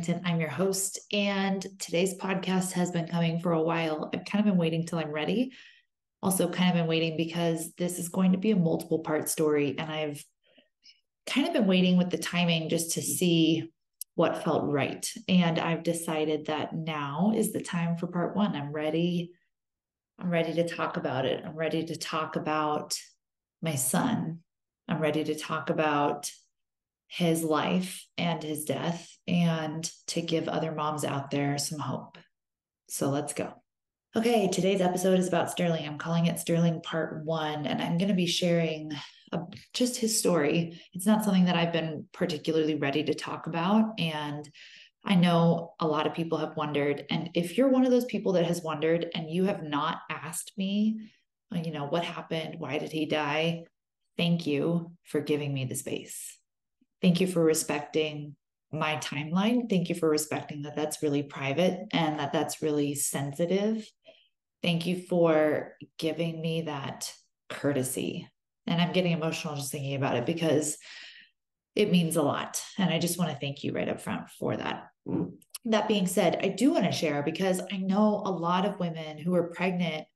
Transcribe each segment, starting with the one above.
expectant. I'm your host, and today's podcast has been coming for a while. I've kind of been waiting till I'm ready. Also, kind of been waiting because this is going to be a multiple part story, and I've kind of been waiting with the timing just to see what felt right. And I've decided that now is the time for part one. I'm ready. I'm ready to talk about it. I'm ready to talk about my son. I'm ready to talk about his life and his death and to give other moms out there some hope. So let's go. Okay, today's episode is about Sterling. I'm calling it Sterling Part 1, and I'm going to be sharing just his story. It's not something that I've been particularly ready to talk about, and I know a lot of people have wondered, and if you're one of those people that has wondered and you have not asked me, what happened? Why did he die? Thank you for giving me the space. Thank you for respecting my timeline. Thank you for respecting that that's really private and that that's really sensitive. Thank you for giving me that courtesy. And I'm getting emotional just thinking about it because it means a lot. And I just want to thank you right up front for that. That being said, I do want to share because I know a lot of women who are pregnant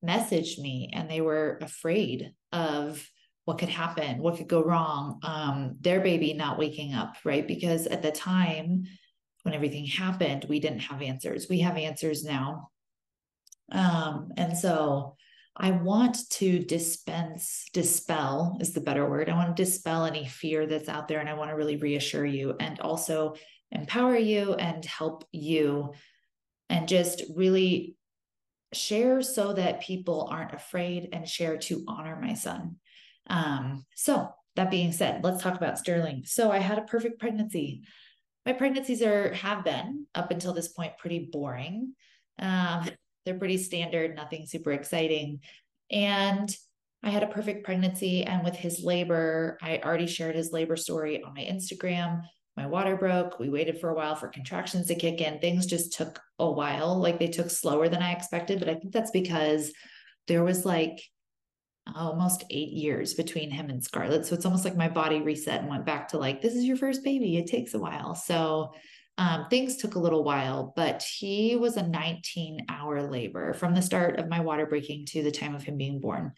messaged me and they were afraid of what could happen, what could go wrong, their baby not waking up, right? Because at the time when everything happened, we didn't have answers. We have answers now. And so I want to dispel is the better word. I want to dispel any fear that's out there. And I want to really reassure you and also empower you and help you and just really share so that people aren't afraid and share to honor my son. So that being said, let's talk about Sterling. So I had a perfect pregnancy. My pregnancies have been up until this point pretty boring. They're pretty standard, nothing super exciting. And I had a perfect pregnancy. And with his labor, I already shared his labor story on my Instagram. My water broke. We waited for a while for contractions to kick in. Things just took a while. Like they took slower than I expected. But I think that's because there was almost 8 years between him and Scarlett. So it's almost like my body reset and went back to this is your first baby. It takes a while. So things took a little while, but he was a 19-hour labor from the start of my water breaking to the time of him being born.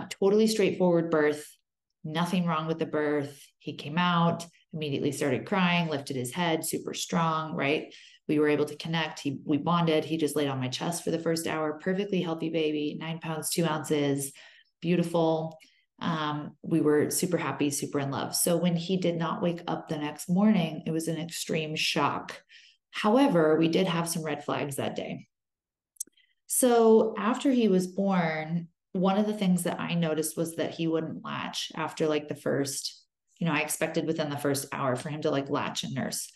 Totally straightforward birth, nothing wrong with the birth. He came out, immediately started crying, lifted his head, super strong, right? We were able to connect. We bonded. He just laid on my chest for the first hour. Perfectly healthy baby, 9 pounds, 2 ounces, beautiful. We were super happy, super in love. So when he did not wake up the next morning, it was an extreme shock. However, we did have some red flags that day. So after he was born, one of the things that I noticed was that he wouldn't latch after the first, I expected within the first hour for him to latch and nurse.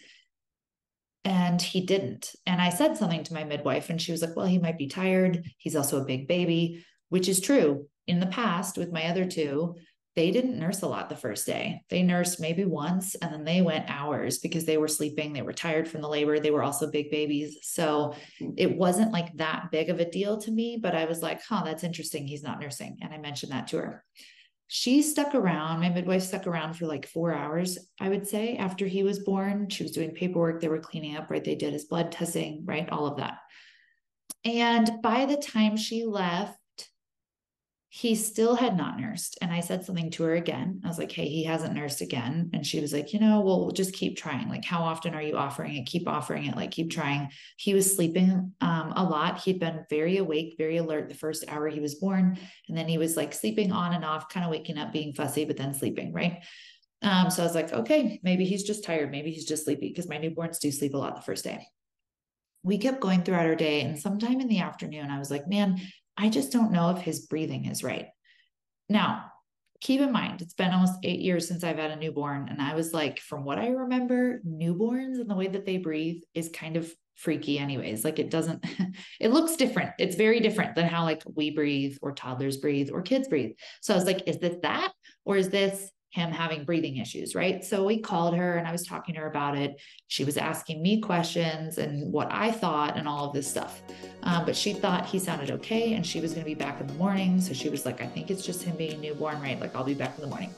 And he didn't. And I said something to my midwife and she was like, well, he might be tired. He's also a big baby, which is true. In the past with my other two, they didn't nurse a lot the first day. They nursed maybe once and then they went hours because they were sleeping. They were tired from the labor. They were also big babies. So it wasn't that big of a deal to me, but I was like, that's interesting. He's not nursing. And I mentioned that to her. She stuck around. My midwife stuck around for 4 hours, I would say, after he was born. She was doing paperwork. They were cleaning up, right? They did his blood testing, right? All of that. And by the time she left, he still had not nursed. And I said something to her again. I was like, hey, he hasn't nursed again. And she was like, well, we'll just keep trying. How often are you offering it? Keep offering it. Keep trying. He was sleeping a lot. He'd been very awake, very alert the first hour he was born. And then he was sleeping on and off, kind of waking up, being fussy, but then sleeping, right? So I was like, okay, maybe he's just tired. Maybe he's just sleepy because my newborns do sleep a lot the first day. We kept going throughout our day. And sometime in the afternoon, I was like, man, I just don't know if his breathing is right. Now, keep in mind, it's been almost 8 years since I've had a newborn. And I was like, from what I remember, newborns and the way that they breathe is kind of freaky anyways. It looks different. It's very different than how we breathe or toddlers breathe or kids breathe. So I was like, is this that? Or is this him having breathing issues, right? So we called her and I was talking to her about it. She was asking me questions and what I thought and all of this stuff. But she thought he sounded okay and she was going to be back in the morning. So she was like, I think it's just him being newborn, right? I'll be back in the morning.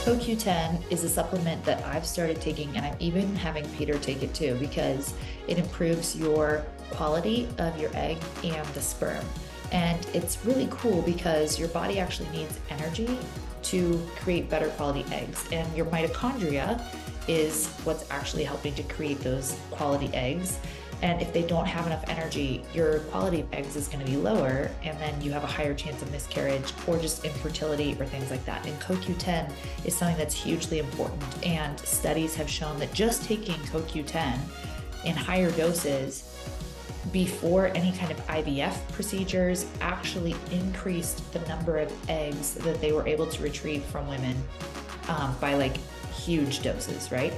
CoQ10 is a supplement that I've started taking, and I'm even having Peter take it too, because it improves your quality of your egg and the sperm. And it's really cool because your body actually needs energy to create better quality eggs. And your mitochondria is what's actually helping to create those quality eggs. And if they don't have enough energy, your quality of eggs is going to be lower, and then you have a higher chance of miscarriage or just infertility or things like that. And CoQ10 is something that's hugely important. And studies have shown that just taking CoQ10 in higher doses before any kind of IVF procedures actually increased the number of eggs that they were able to retrieve from women by like huge doses, right?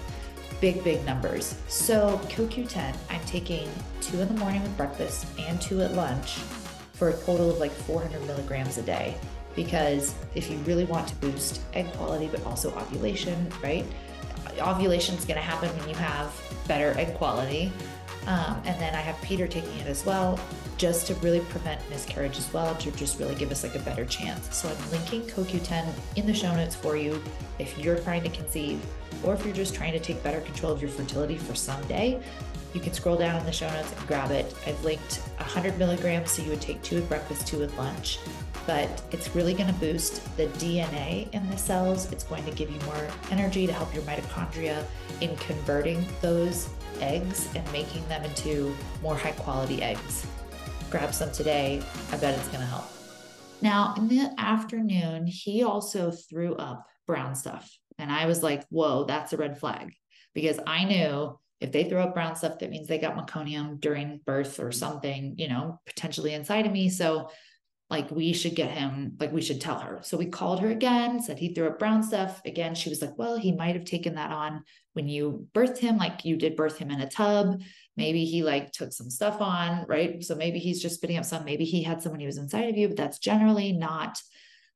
Big numbers. So CoQ10, I'm taking 2 in the morning with breakfast and 2 at lunch for a total of like 400 milligrams a day. Because if you really want to boost egg quality, but also ovulation, right? Ovulation is going to happen when you have better egg quality. And then I have Peter taking it as well, just to really prevent miscarriage as well, to just really give us like a better chance. So I'm linking CoQ10 in the show notes for you if you're trying to conceive, or if you're just trying to take better control of your fertility for someday. You can scroll down in the show notes and grab it. I've linked 100 milligrams, so you would take 2 at breakfast, 2 at lunch. But it's really going to boost the DNA in the cells. It's going to give you more energy to help your mitochondria in converting those eggs and making them into more high quality eggs. Grab some today. I bet it's going to help. Now, in the afternoon, he also threw up brown stuff. And I was like, whoa, that's a red flag. Because I knew if they throw up brown stuff, that means they got meconium during birth or something, potentially inside of me. So like we should get him, like we should tell her. So we called her again, said he threw up brown stuff. Again, she was like, well, he might have taken that on when you birthed him, like you did birth him in a tub. Maybe he like took some stuff on, right? So maybe he's just spitting up some, maybe he had some when he was inside of you, but that's generally not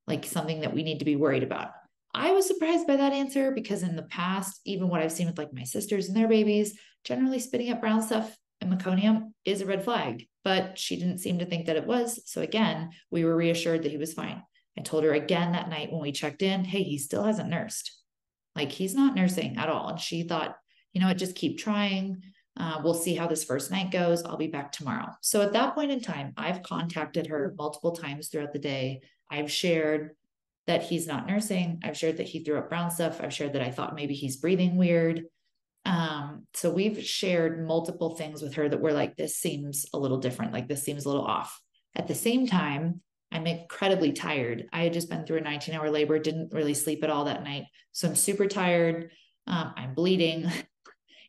like something that we need to be worried about. I was surprised by that answer because in the past, even what I've seen with like my sisters and their babies, generally spitting up brown stuff and meconium is a red flag, but she didn't seem to think that it was. So again, we were reassured that he was fine. I told her again that night when we checked in, hey, he still hasn't nursed. Like he's not nursing at all. And she thought, just keep trying. We'll see how this first night goes. I'll be back tomorrow. So at that point in time, I've contacted her multiple times throughout the day. I've shared that he's not nursing. I've shared that he threw up brown stuff. I've shared that I thought maybe he's breathing weird. So we've shared multiple things with her that we're like, this seems a little different. Like this seems a little off. At the same time, I'm incredibly tired. I had just been through a 19-hour labor, didn't really sleep at all that night. So I'm super tired. I'm bleeding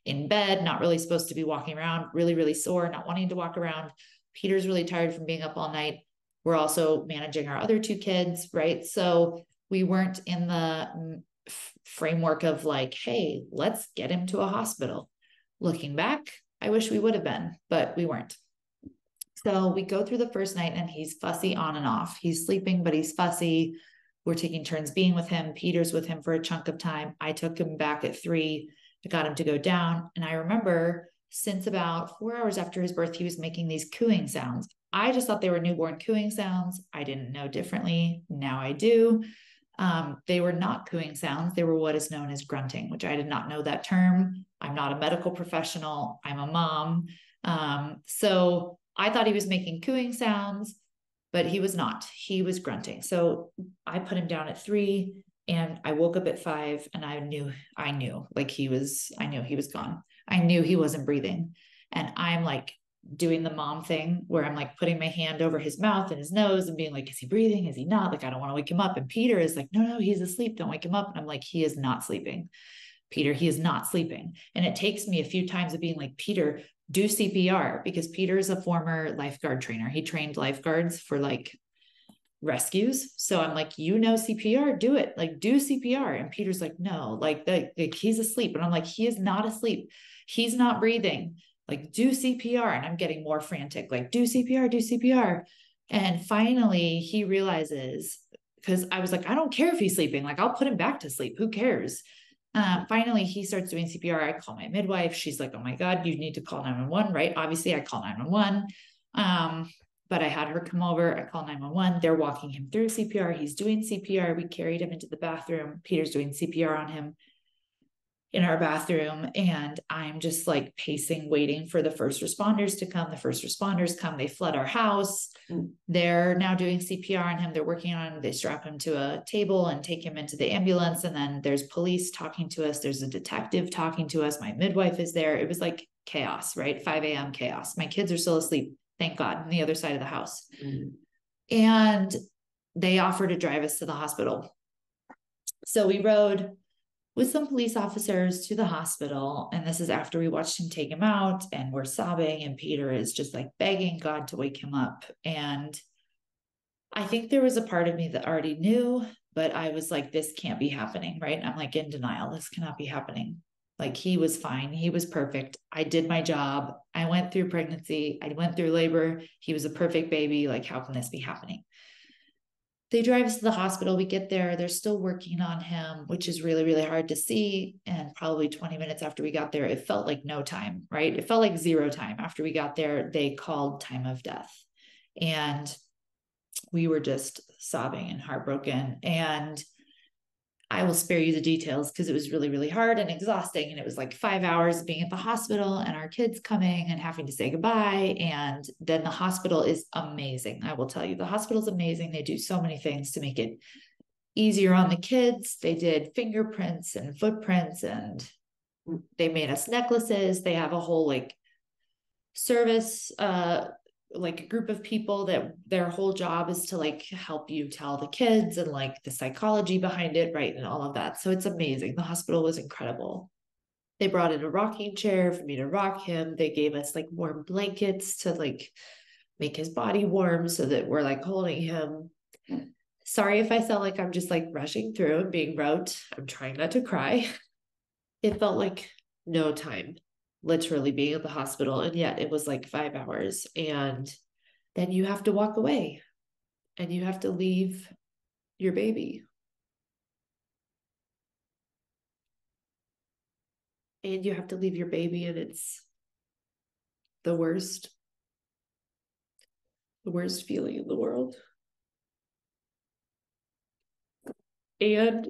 in bed, not really supposed to be walking around, really sore, not wanting to walk around. Peter's really tired from being up all night. We're also managing our other 2 kids, right? So we weren't in the framework of like, hey, let's get him to a hospital. Looking back, I wish we would have been, but we weren't. So we go through the first night and he's fussy on and off. He's sleeping, but he's fussy. We're taking turns being with him. Peter's with him for a chunk of time. I took him back at 3. I got him to go down. And I remember since about 4 hours after his birth, he was making these cooing sounds. I just thought they were newborn cooing sounds. I didn't know differently. Now I do. They were not cooing sounds. They were what is known as grunting, which I did not know that term. I'm not a medical professional. I'm a mom. So I thought he was making cooing sounds, but he was not. He was grunting. So I put him down at 3 and I woke up at 5 and I knew I knew he was gone. I knew he wasn't breathing. And I'm like doing the mom thing where I'm like putting my hand over his mouth and his nose and being like, is he breathing? Is he not? Like, I don't want to wake him up. And Peter is like, no, he's asleep. Don't wake him up. And I'm like, he is not sleeping. Peter, he is not sleeping. And it takes me a few times of being like, Peter, do CPR, because Peter is a former lifeguard trainer. He trained lifeguards for like rescues. So I'm like, CPR, do it. Like, do CPR. And Peter's like, no, like he's asleep. And I'm like, he is not asleep. He's not breathing. Like, do CPR. And I'm getting more frantic, like, do CPR, do CPR. And finally he realizes, because I was like, I don't care if he's sleeping. Like, I'll put him back to sleep. Who cares? Finally, he starts doing CPR. I call my midwife. She's like, oh my God, you need to call 911, right? Obviously I call 911. but I had her come over. I called 911. They're walking him through CPR. He's doing CPR. We carried him into the bathroom. Peter's doing CPR on him in our bathroom. And I'm just like pacing, waiting for the first responders to come. The first responders come, they flood our house. They're now doing CPR on him. They're working on him. They strap him to a table and take him into the ambulance. And then there's police talking to us. There's a detective talking to us. My midwife is there. It was like chaos, right? 5 a.m. chaos. My kids are still asleep, thank God, on the other side of the house. And they offered to drive us to the hospital. So we rode with some police officers to the hospital. And this is after we watched him take him out, and we're sobbing, and Peter is just like begging God to wake him up. And I think there was a part of me that already knew, but I was like, this can't be happening, right? I'm like in denial. This cannot be happening. Like, he was fine. He was perfect. I did my job. I went through pregnancy. I went through labor. He was a perfect baby. Like, how can this be happening? They drive us to the hospital. We get there. They're still working on him, which is really, really hard to see. And probably 20 minutes after we got there, it felt like no time, right? It felt like zero time. After we got there, they called time of death. And we were just sobbing and heartbroken. And I will spare you the details because it was really, really hard and exhausting. And it was like 5 hours being at the hospital and our kids coming and having to say goodbye. And then the hospital is amazing. I will tell you, the hospital's amazing. They do so many things to make it easier on the kids. They did fingerprints and footprints, and they made us necklaces. They have a whole like service, like a group of people that their whole job is to like help you tell the kids and like the psychology behind it, right? And all of that. So it's amazing. The hospital was incredible. They brought in a rocking chair for me to rock him. They gave us like warm blankets to like make his body warm so that we're like holding him. Sorry if I sound like I'm just like rushing through and being rote. I'm trying not to cry. It felt like no time, literally being at the hospital. And yet it was like 5 hours. And then you have to walk away and you have to leave your baby. And you have to leave your baby, and it's the worst feeling in the world. And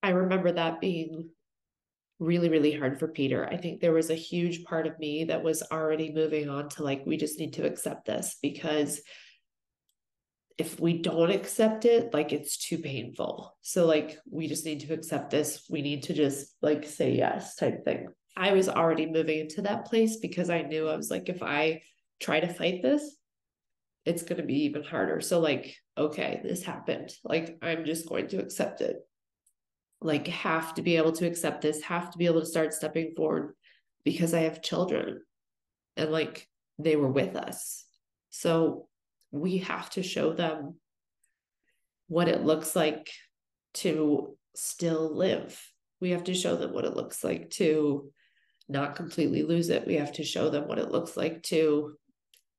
I remember that being really, really hard for Peter. I think there was a huge part of me that was already moving on to like, we just need to accept this, because if we don't accept it, like it's too painful. So like, we just need to accept this. We need to just like say yes type thing. I was already moving into that place because I knew, I was like, if I try to fight this, it's going to be even harder. So like, okay, this happened. Like, I'm just going to accept it. Like, have to be able to accept this, have to be able to start stepping forward, because I have children and like they were with us. So we have to show them what it looks like to still live. We have to show them what it looks like to not completely lose it. We have to show them what it looks like to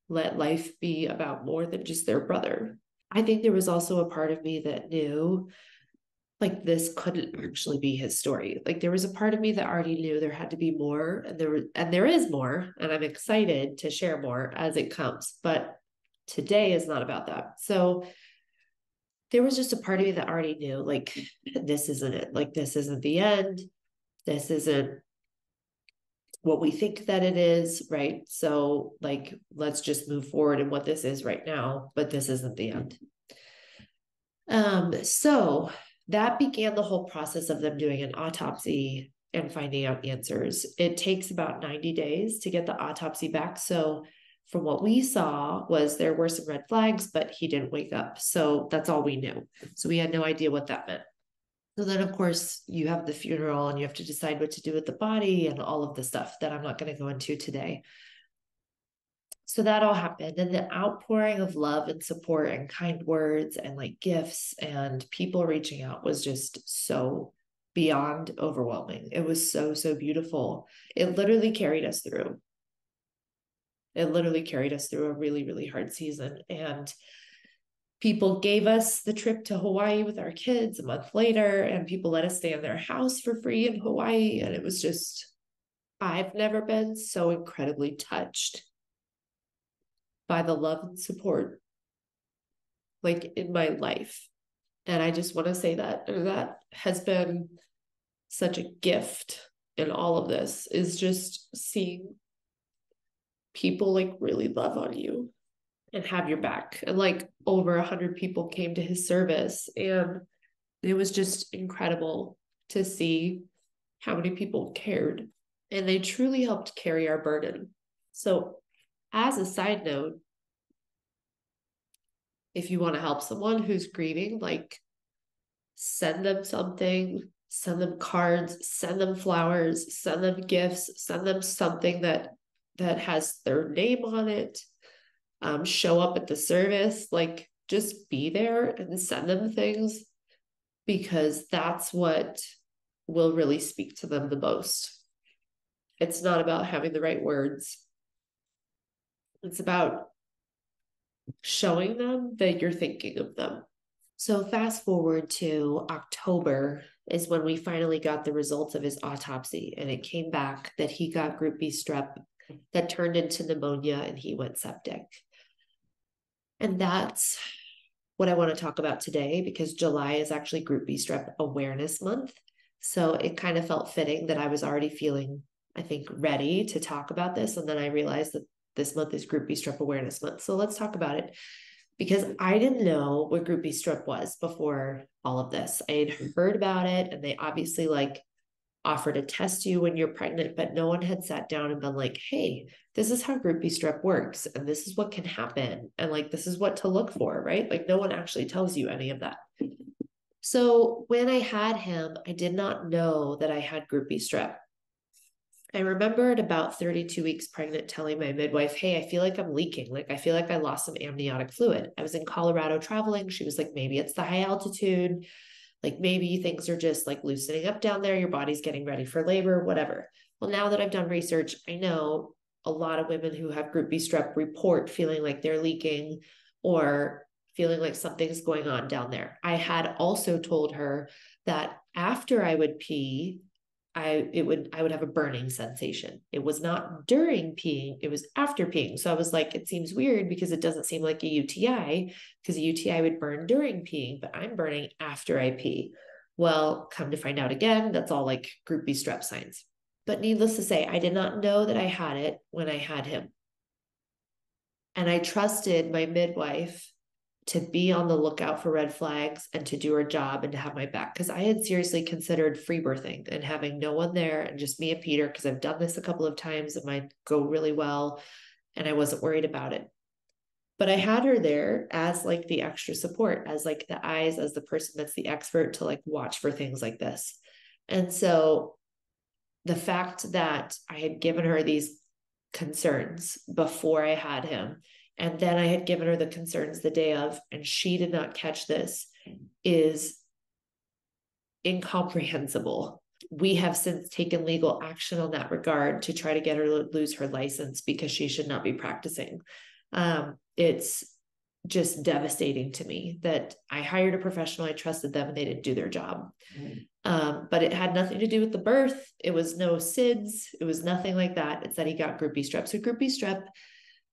let life be about more than just their brother. I think there was also a part of me that knew like this couldn't actually be his story. Like, there was a part of me that already knew there had to be more, and there is more, and I'm excited to share more as it comes. But today is not about that. So there was just a part of me that already knew, like, this isn't it. Like, this isn't the end. This isn't what we think that it is, right? So like, let's just move forward in what this is right now, but this isn't the end. So that began the whole process of them doing an autopsy and finding out answers. It takes about 90 days to get the autopsy back. So from what we saw was there were some red flags, but he didn't wake up. So that's all we knew. So we had no idea what that meant. So then, of course, you have the funeral and you have to decide what to do with the body and all of the stuff that I'm not going to go into today. So that all happened. And the outpouring of love and support and kind words and like gifts and people reaching out was just so beyond overwhelming. It was so, so beautiful. It literally carried us through. It literally carried us through a really, really hard season. And people gave us the trip to Hawaii with our kids a month later, and people let us stay in their house for free in Hawaii. And it was just, I've never been so incredibly touched by the love and support like in my life. And I just want to say that, and that has been such a gift in all of this, is just seeing people like really love on you and have your back. And like over 100 people came to his service, and it was just incredible to see how many people cared, and they truly helped carry our burden. So as a side note, if you want to help someone who's grieving, like send them something, send them cards, send them flowers, send them gifts, send them something that has their name on it. Show up at the service, like just be there and send them things, because that's what will really speak to them the most. It's not about having the right words. It's about showing them that you're thinking of them. So fast forward to October is when we finally got the results of his autopsy, and it came back that he got group B strep that turned into pneumonia, and he went septic. And that's what I want to talk about today, because July is actually group B strep awareness month. So it kind of felt fitting that I was already feeling, I think, ready to talk about this. And then I realized that this month is group B strep awareness month. So let's talk about it, because I didn't know what group B strep was before all of this. I had heard about it, and they obviously like offer to test you when you're pregnant, but no one had sat down and been like, hey, this is how group B strep works, and this is what can happen, and like this is what to look for, right? Like no one actually tells you any of that. So when I had him, I did not know that I had group B strep. I remember at about 32 weeks pregnant telling my midwife, hey, I feel like I'm leaking. Like, I feel like I lost some amniotic fluid. I was in Colorado traveling. She was like, maybe it's the high altitude. Like, maybe things are just like loosening up down there. Your body's getting ready for labor, whatever. Well, now that I've done research, I know a lot of women who have group B strep report feeling like they're leaking or feeling like something's going on down there. I had also told her that after I would pee, I would have a burning sensation. It was not during peeing, it was after peeing. So I was like, it seems weird because it doesn't seem like a UTI, because a UTI would burn during peeing, but I'm burning after I pee. Well, come to find out again, that's all like group B strep signs. But needless to say, I did not know that I had it when I had him. And I trusted my midwife to be on the lookout for red flags and to do her job and to have my back. Because I had seriously considered free birthing and having no one there and just me and Peter, because I've done this a couple of times. It might go really well, and I wasn't worried about it. But I had her there as like the extra support, as like the eyes, as the person that's the expert to like watch for things like this. And so the fact that I had given her these concerns before I had him, and then I had given her the concerns the day of, and she did not catch this, is incomprehensible. We have since taken legal action on that regard to try to get her to lose her license, because she should not be practicing. It's just devastating to me that I hired a professional, I trusted them, and they didn't do their job. But it had nothing to do with the birth. It was no SIDS. It was nothing like that. It's that he got group B strep. So group B strep,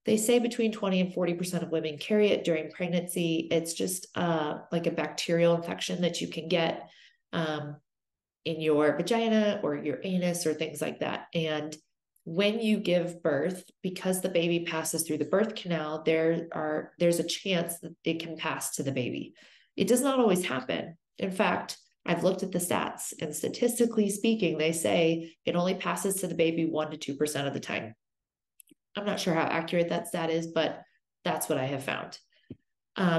they say between 20 and 40% of women carry it during pregnancy. It's just like a bacterial infection that you can get in your vagina or your anus or things like that. And when you give birth, because the baby passes through the birth canal, there's a chance that it can pass to the baby. It does not always happen. In fact, I've looked at the stats, and statistically speaking, they say it only passes to the baby 1% to 2% of the time. I'm not sure how accurate that stat is, but that's what I have found.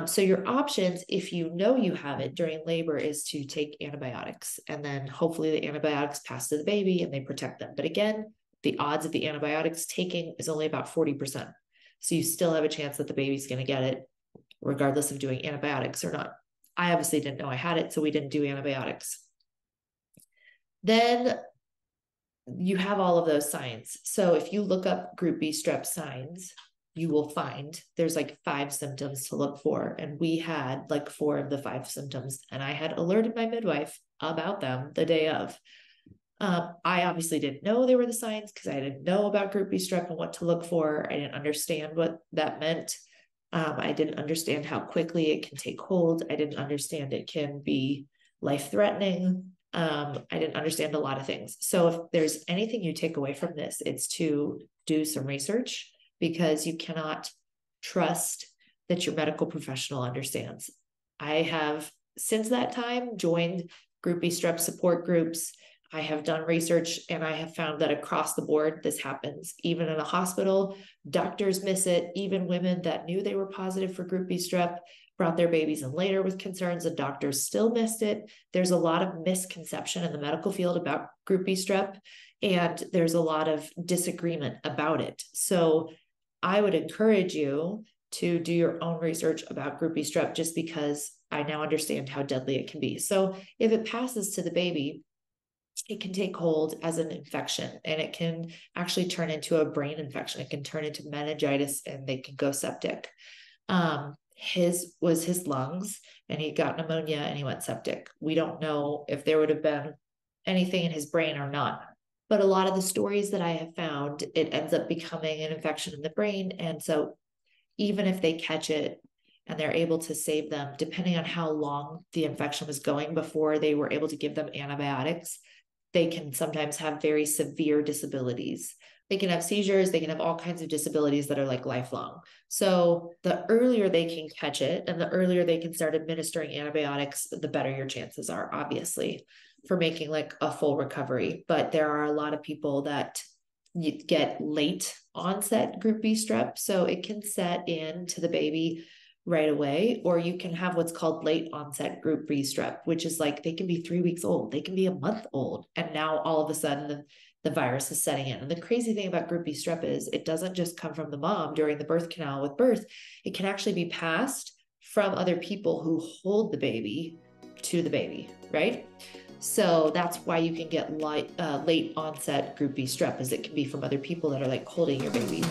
So your options, if you know you have it during labor, is to take antibiotics, and then hopefully the antibiotics pass to the baby and they protect them. But again, the odds of the antibiotics taking is only about 40%. So you still have a chance that the baby's going to get it regardless of doing antibiotics or not. I obviously didn't know I had it, so we didn't do antibiotics. Then you have all of those signs. So if you look up group B strep signs, you will find there's like 5 symptoms to look for. And we had like 4 of the 5 symptoms. And I had alerted my midwife about them the day of. I obviously didn't know they were the signs because I didn't know about group B strep and what to look for. I didn't understand what that meant. I didn't understand how quickly it can take hold. I didn't understand it can be life-threatening. I didn't understand a lot of things. So if there's anything you take away from this, it's to do some research, because you cannot trust that your medical professional understands. I have since that time joined group B strep support groups. I have done research and I have found that across the board, this happens. Even in a hospital, doctors miss it. Even women that knew they were positive for group B strep brought their babies in later with concerns, and doctors still missed it. There's a lot of misconception in the medical field about group B strep, and there's a lot of disagreement about it. So I would encourage you to do your own research about group B strep, just because I now understand how deadly it can be. So if it passes to the baby, it can take hold as an infection, and it can actually turn into a brain infection. It can turn into meningitis and they can go septic. His was his lungs, and he got pneumonia and he went septic. We don't know if there would have been anything in his brain or not. But a lot of the stories that I have found, it ends up becoming an infection in the brain. And so even if they catch it and they're able to save them, depending on how long the infection was going before they were able to give them antibiotics, they can sometimes have very severe disabilities. They can have seizures, they can have all kinds of disabilities that are like lifelong. So the earlier they can catch it and the earlier they can start administering antibiotics, the better your chances are, obviously, for making like a full recovery. But there are a lot of people that you get late onset group B strep. So it can set in to the baby right away, or you can have what's called late onset group B strep, which is like they can be 3 weeks old, they can be a month old, and now all of a sudden the virus is setting in. And the crazy thing about group B strep is it doesn't just come from the mom during the birth canal with birth. It can actually be passed from other people who hold the baby to the baby, right? So that's why you can get late onset group B strep, is it can be from other people that are like holding your baby.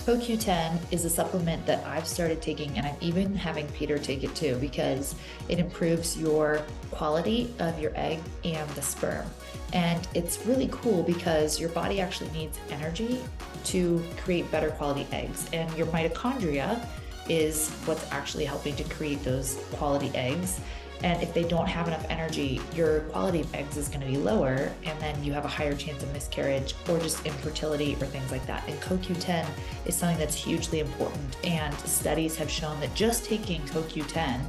CoQ10 is a supplement that I've started taking, and I'm even having Peter take it too, because it improves your quality of your egg and the sperm. And it's really cool because your body actually needs energy to create better quality eggs, and your mitochondria is what's actually helping to create those quality eggs. And if they don't have enough energy, your quality of eggs is going to be lower, and then you have a higher chance of miscarriage or just infertility or things like that. And CoQ10 is something that's hugely important. And studies have shown that just taking CoQ10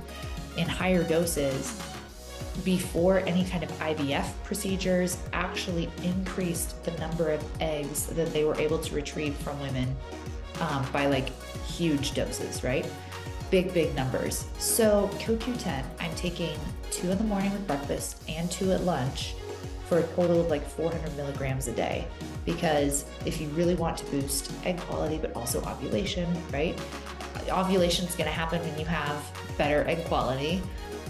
in higher doses before any kind of IVF procedures actually increased the number of eggs that they were able to retrieve from women by like huge doses, right? Big numbers. So CoQ10, I'm taking 2 in the morning with breakfast and 2 at lunch for a total of like 400 milligrams a day. Because if you really want to boost egg quality, but also ovulation, right? Ovulation is going to happen when you have better egg quality.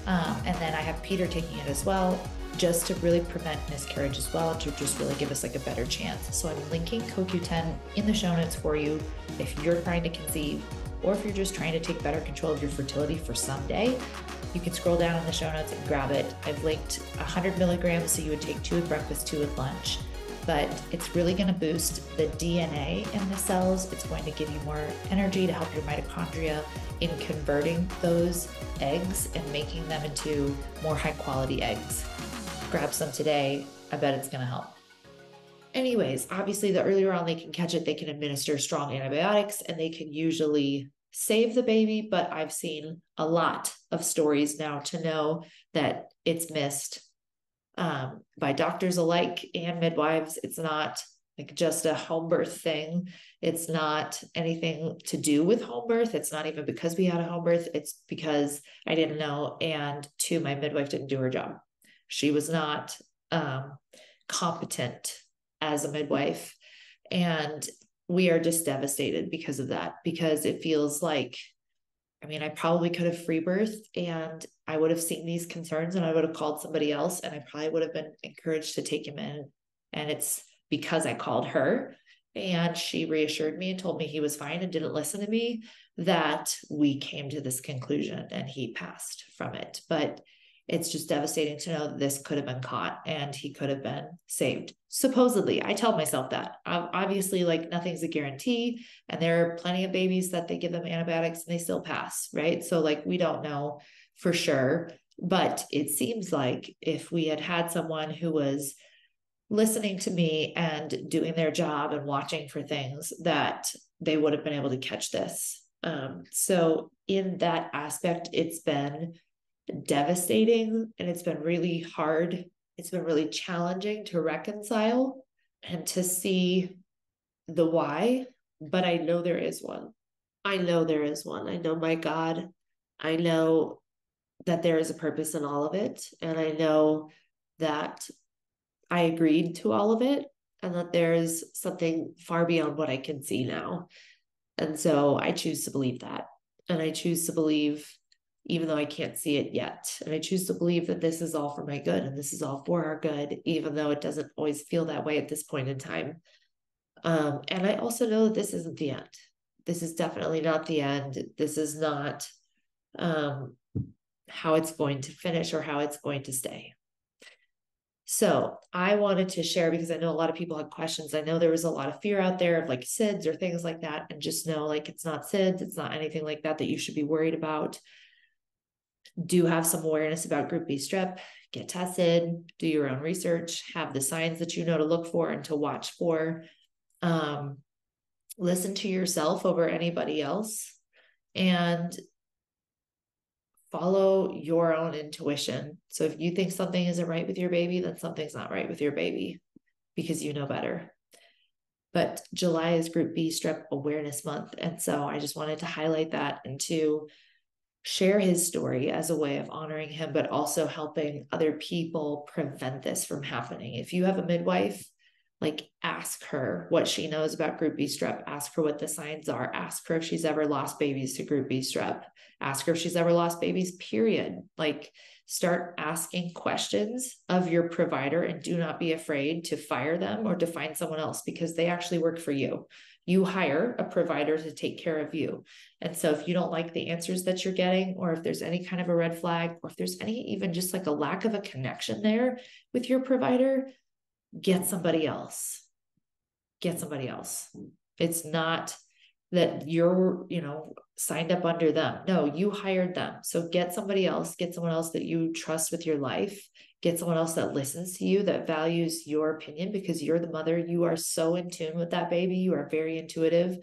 And then I have Peter taking it as well, just to really prevent miscarriage as well, to just really give us like a better chance. So I'm linking CoQ10 in the show notes for you if you're trying to conceive, or if you're just trying to take better control of your fertility for someday. You can scroll down in the show notes and grab it. I've linked 100 milligrams, so you would take 2 at breakfast, 2 at lunch. But it's really going to boost the DNA in the cells. It's going to give you more energy to help your mitochondria in converting those eggs and making them into more high quality eggs. Grab some today. I bet it's going to help. Anyways, obviously, the earlier on they can catch it, they can administer strong antibiotics and they can usually save the baby. But I've seen a lot of stories now to know that it's missed by doctors alike and midwives. It's not like just a home birth thing. It's not anything to do with home birth. It's not even because we had a home birth. It's because I didn't know. And 2, my midwife didn't do her job. She was not competent as a midwife. And we are just devastated because of that, because it feels like, I mean, I probably could have free birthed and I would have seen these concerns and I would have called somebody else and I probably would have been encouraged to take him in. And it's because I called her and she reassured me and told me he was fine and didn't listen to me that we came to this conclusion and he passed from it. But It's just devastating to know that this could have been caught and he could have been saved. Supposedly, I tell myself that. Obviously, like nothing's a guarantee, and there are plenty of babies that they give them antibiotics and they still pass, right? So, like, we don't know for sure, but it seems like if we had had someone who was listening to me and doing their job and watching for things, that they would have been able to catch this. So, in that aspect, it's been devastating and it's been really hard. It's been really challenging to reconcile and to see the why, but I know there is one. I know there is one. I know my God. I know that there is a purpose in all of it. And I know that I agreed to all of it and that there's something far beyond what I can see now. And so I choose to believe that. And I choose to believe, even though I can't see it yet. And I choose to believe that this is all for my good and this is all for our good, even though it doesn't always feel that way at this point in time. And I also know that this isn't the end. This is definitely not the end. This is not how it's going to finish or how it's going to stay. So I wanted to share because I know a lot of people had questions. I know there was a lot of fear out there of like SIDS or things like that. And just know like it's not SIDS. It's not anything like that that you should be worried about. Do have some awareness about group B strep, get tested, do your own research, have the signs that you know to look for and to watch for. Listen to yourself over anybody else and follow your own intuition. So if you think something isn't right with your baby, then something's not right with your baby because you know better. But July is Group B Strep Awareness Month. And so I just wanted to highlight that and to share his story as a way of honoring him, but also helping other people prevent this from happening. If you have a midwife, like ask her what she knows about Group B strep, ask her what the signs are, ask her if she's ever lost babies to Group B strep, ask her if she's ever lost babies, period. Like start asking questions of your provider and do not be afraid to fire them or to find someone else because they actually work for you. You hire a provider to take care of you. And so if you don't like the answers that you're getting, or if there's any kind of a red flag, or if there's any even just like a lack of a connection there with your provider, get somebody else. Get somebody else. It's not that you're, signed up under them. No, you hired them. So get somebody else, get someone else that you trust with your life, get someone else that listens to you, that values your opinion because you're the mother. You are so in tune with that baby. You are very intuitive.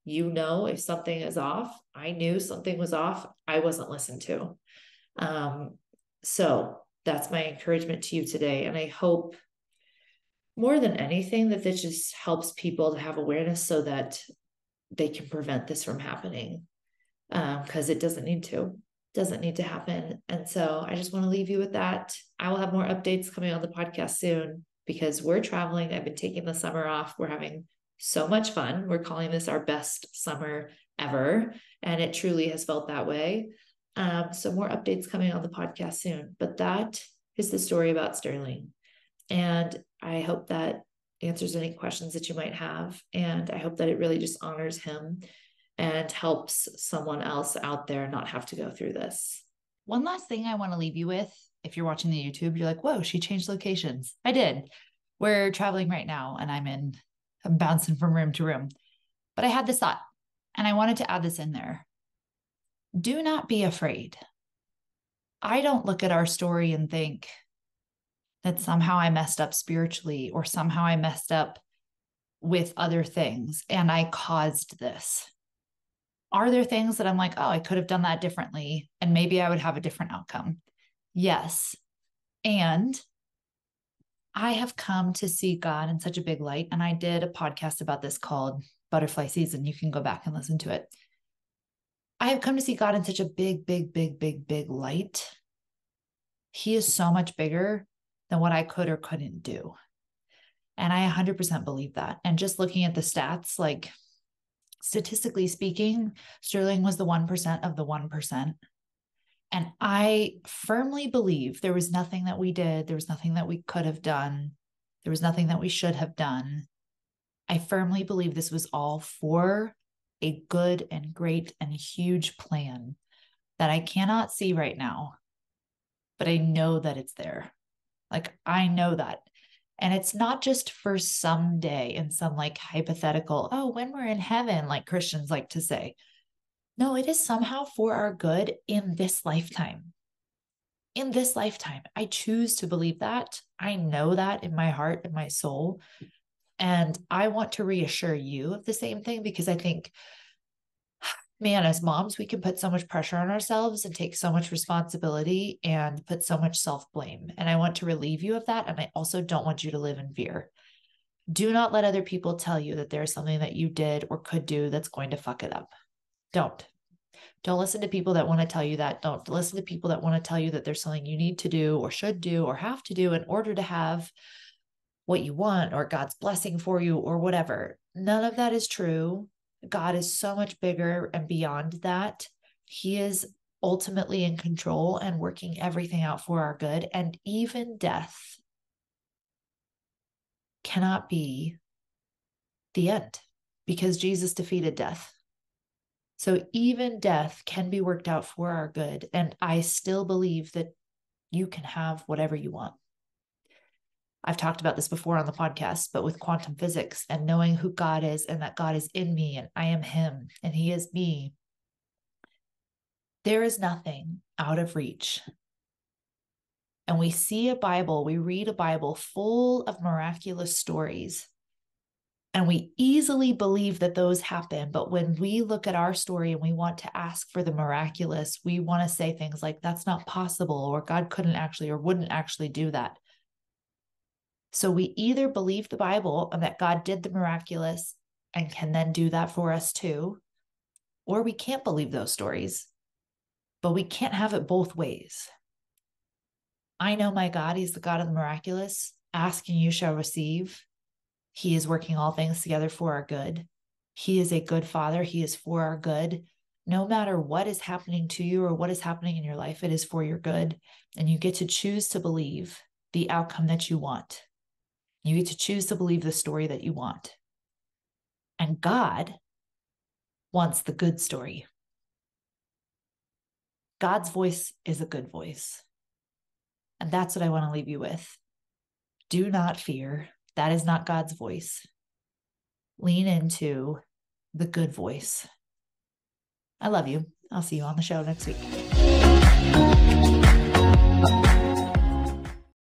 You know, if something is off. I knew something was off. I wasn't listened to. So that's my encouragement to you today. And I hope more than anything that this just helps people to have awareness so that they can prevent this from happening. Because it doesn't need to happen. And so I just want to leave you with that. I will have more updates coming on the podcast soon because we're traveling. I've been taking the summer off. We're having so much fun. We're calling this our best summer ever. And it truly has felt that way. So more updates coming on the podcast soon. But that is the story about Sterling. And I hope that answers any questions that you might have. And I hope that it really just honors him and helps someone else out there not have to go through this. One last thing I want to leave you with. If you're watching the YouTube, you're like, whoa, she changed locations. I did. We're traveling right now and I'm bouncing from room to room. But I had this thought and I wanted to add this in there. Do not be afraid. I don't look at our story and think that somehow I messed up spiritually or somehow I messed up with other things and I caused this. Are there things that I'm like, oh, I could have done that differently and maybe I would have a different outcome? Yes. And I have come to see God in such a big light. And I did a podcast about this called Butterfly Season. You can go back and listen to it. I have come to see God in such a big, big, big, big, big light. He is so much bigger than what I could or couldn't do. And I 100% believe that. And just looking at the stats, like statistically speaking, Sterling was the 1% of the 1%. And I firmly believe there was nothing that we did. There was nothing that we could have done. There was nothing that we should have done. I firmly believe this was all for a good and great and huge plan that I cannot see right now. but I know that it's there. Like, I know that. And it's not just for someday in some like hypothetical, oh, when we're in heaven, like Christians like to say. No, it is somehow for our good in this lifetime. In this lifetime, I choose to believe that. I know that in my heart and my soul. And I want to reassure you of the same thing, because I think, man, as moms, we can put so much pressure on ourselves and take so much responsibility and put so much self-blame. And I want to relieve you of that. And I also don't want you to live in fear. Do not let other people tell you that there's something that you did or could do that's going to fuck it up. Don't. Don't listen to people that want to tell you that. Don't listen to people that want to tell you that there's something you need to do or should do or have to do in order to have what you want or God's blessing for you or whatever. None of that is true. God is so much bigger and beyond that. He is ultimately in control and working everything out for our good. And even death cannot be the end, because Jesus defeated death. So even death can be worked out for our good. And I still believe that you can have whatever you want. I've talked about this before on the podcast, but with quantum physics and knowing who God is and that God is in me and I am him and he is me, there is nothing out of reach. And we see a Bible, we read a Bible full of miraculous stories, and we easily believe that those happen. But when we look at our story and we want to ask for the miraculous, we want to say things like, that's not possible, or God couldn't actually or wouldn't actually do that. So we either believe the Bible and that God did the miraculous and can then do that for us too, or we can't believe those stories, but we can't have it both ways. I know my God, he's the God of the miraculous. Ask and you shall receive. He is working all things together for our good. He is a good father. He is for our good. No matter what is happening to you or what is happening in your life, it is for your good. And you get to choose to believe the outcome that you want. You get to choose to believe the story that you want. And God wants the good story. God's voice is a good voice. And that's what I want to leave you with. Do not fear. That is not God's voice. Lean into the good voice. I love you. I'll see you on the show next week.